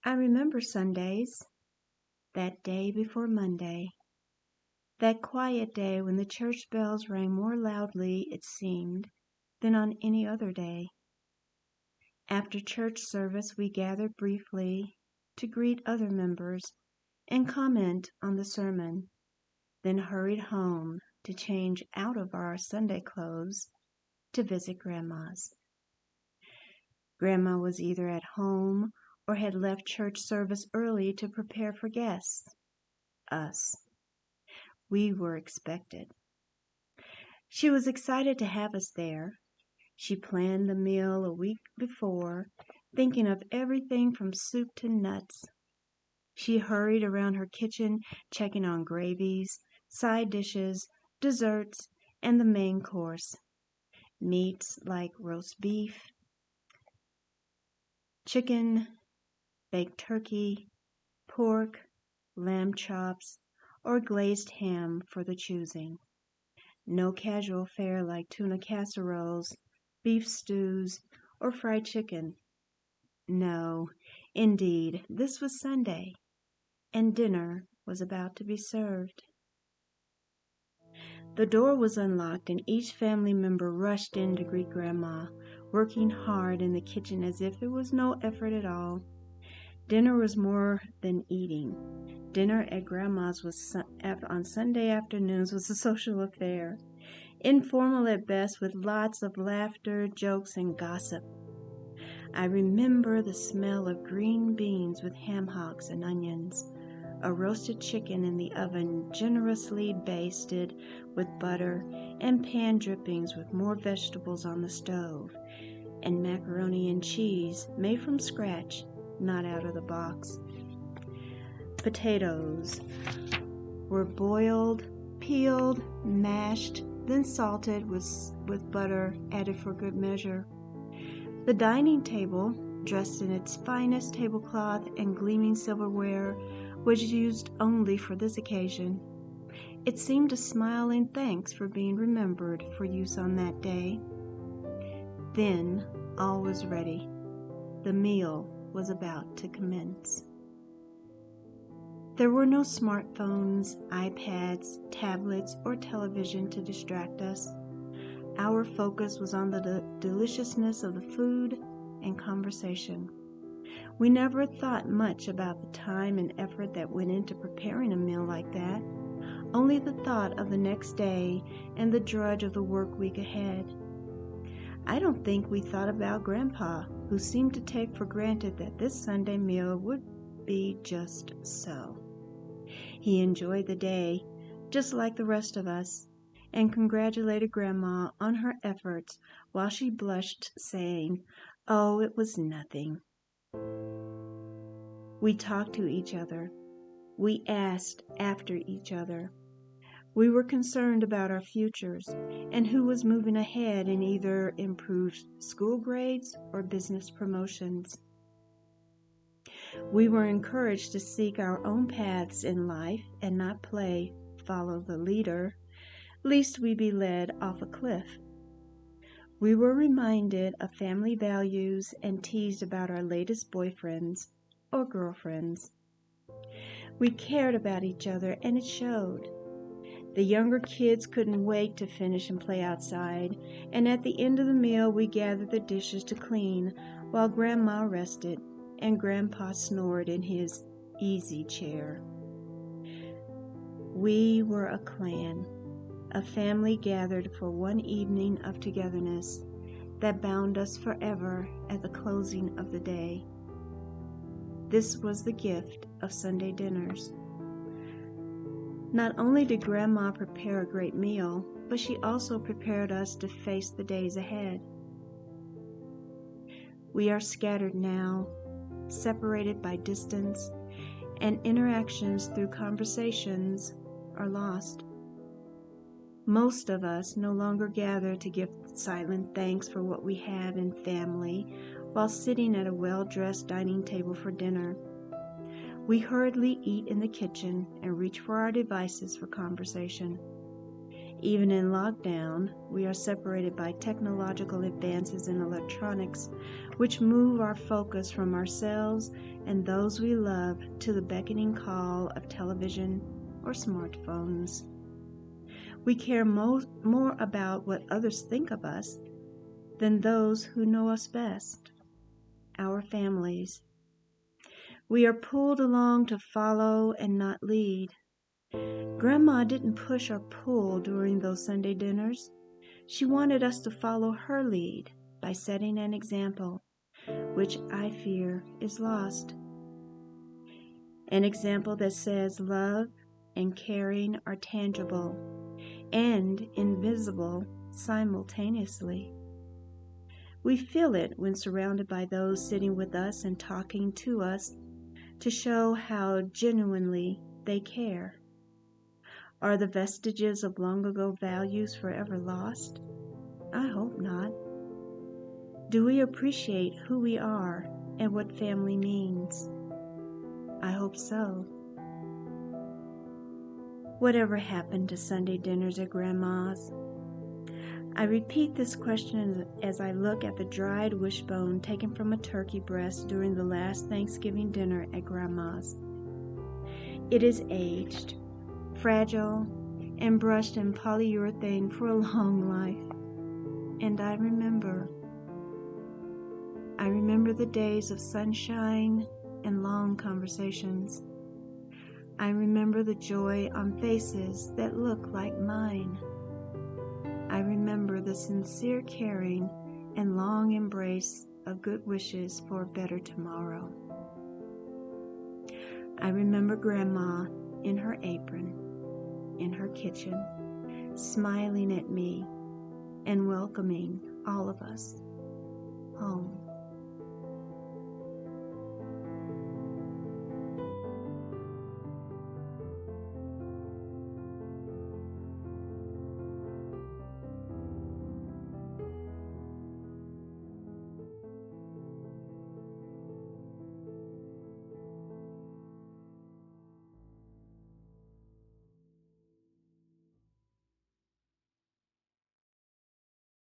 I remember Sundays, that day before Monday, that quiet day when the church bells rang more loudly, it seemed, than on any other day. After church service, we gathered briefly to greet other members and comment on the sermon, then hurried home to change out of our Sunday clothes to visit Grandma's. Grandma was either at home or had left church service early to prepare for guests, us. We were expected. She was excited to have us there. She planned the meal a week before, thinking of everything from soup to nuts. She hurried around her kitchen, checking on gravies, side dishes, desserts, and the main course. Meats like roast beef, chicken, baked turkey, pork, lamb chops, or glazed ham for the choosing. No casual fare like tuna casseroles, beef stews, or fried chicken. No, indeed, this was Sunday, and dinner was about to be served. The door was unlocked, and each family member rushed in to greet Grandma, working hard in the kitchen as if there was no effort at all. Dinner was more than eating. Dinner at Grandma's on Sunday afternoons was a social affair, informal at best, with lots of laughter, jokes, and gossip. I remember the smell of green beans with ham hocks and onions, a roasted chicken in the oven generously basted with butter, and pan drippings with more vegetables on the stove, and macaroni and cheese made from scratch, not out of the box. Potatoes were boiled, peeled, mashed, then salted with butter added for good measure. The dining table, dressed in its finest tablecloth and gleaming silverware, was used only for this occasion. It seemed to smile in thanks for being remembered for use on that day. Then all was ready. The meal was about to commence. There were no smartphones, iPads, tablets, or television to distract us. Our focus was on the deliciousness of the food and conversation. We never thought much about the time and effort that went into preparing a meal like that, only the thought of the next day and the drudge of the work week ahead. I don't think we thought about Grandpa, who seemed to take for granted that this Sunday meal would be just so. He enjoyed the day, just like the rest of us, and congratulated Grandma on her efforts while she blushed, saying, "Oh, it was nothing." We talked to each other. We asked after each other. We were concerned about our futures and who was moving ahead in either improved school grades or business promotions. We were encouraged to seek our own paths in life and not play follow the leader, lest we be led off a cliff. We were reminded of family values and teased about our latest boyfriends or girlfriends. We cared about each other, and it showed. The younger kids couldn't wait to finish and play outside, and at the end of the meal we gathered the dishes to clean while Grandma rested and Grandpa snored in his easy chair. We were a clan, a family gathered for one evening of togetherness that bound us forever at the closing of the day. This was the gift of Sunday dinners. Not only did Grandma prepare a great meal, but she also prepared us to face the days ahead. We are scattered now, separated by distance, and interactions through conversations are lost. Most of us no longer gather to give silent thanks for what we have in family while sitting at a well-dressed dining table for dinner. We hurriedly eat in the kitchen and reach for our devices for conversation. Even in lockdown, we are separated by technological advances in electronics, which move our focus from ourselves and those we love to the beckoning call of television or smartphones. We care more about what others think of us than those who know us best, our families. We are pulled along to follow and not lead. Grandma didn't push or pull during those Sunday dinners. She wanted us to follow her lead by setting an example, which I fear is lost. An example that says love and caring are tangible and invisible simultaneously. We feel it when surrounded by those sitting with us and talking to us to show how genuinely they care. Are the vestiges of long ago values forever lost? I hope not. Do we appreciate who we are and what family means? I hope so. Whatever happened to Sunday dinners at Grandma's? I repeat this question as I look at the dried wishbone taken from a turkey breast during the last Thanksgiving dinner at Grandma's. It is aged, fragile, and brushed in polyurethane for a long life. And I remember the days of sunshine and long conversations. I remember the joy on faces that look like mine. I remember the sincere caring and long embrace of good wishes for a better tomorrow. I remember Grandma in her apron, in her kitchen, smiling at me and welcoming all of us home.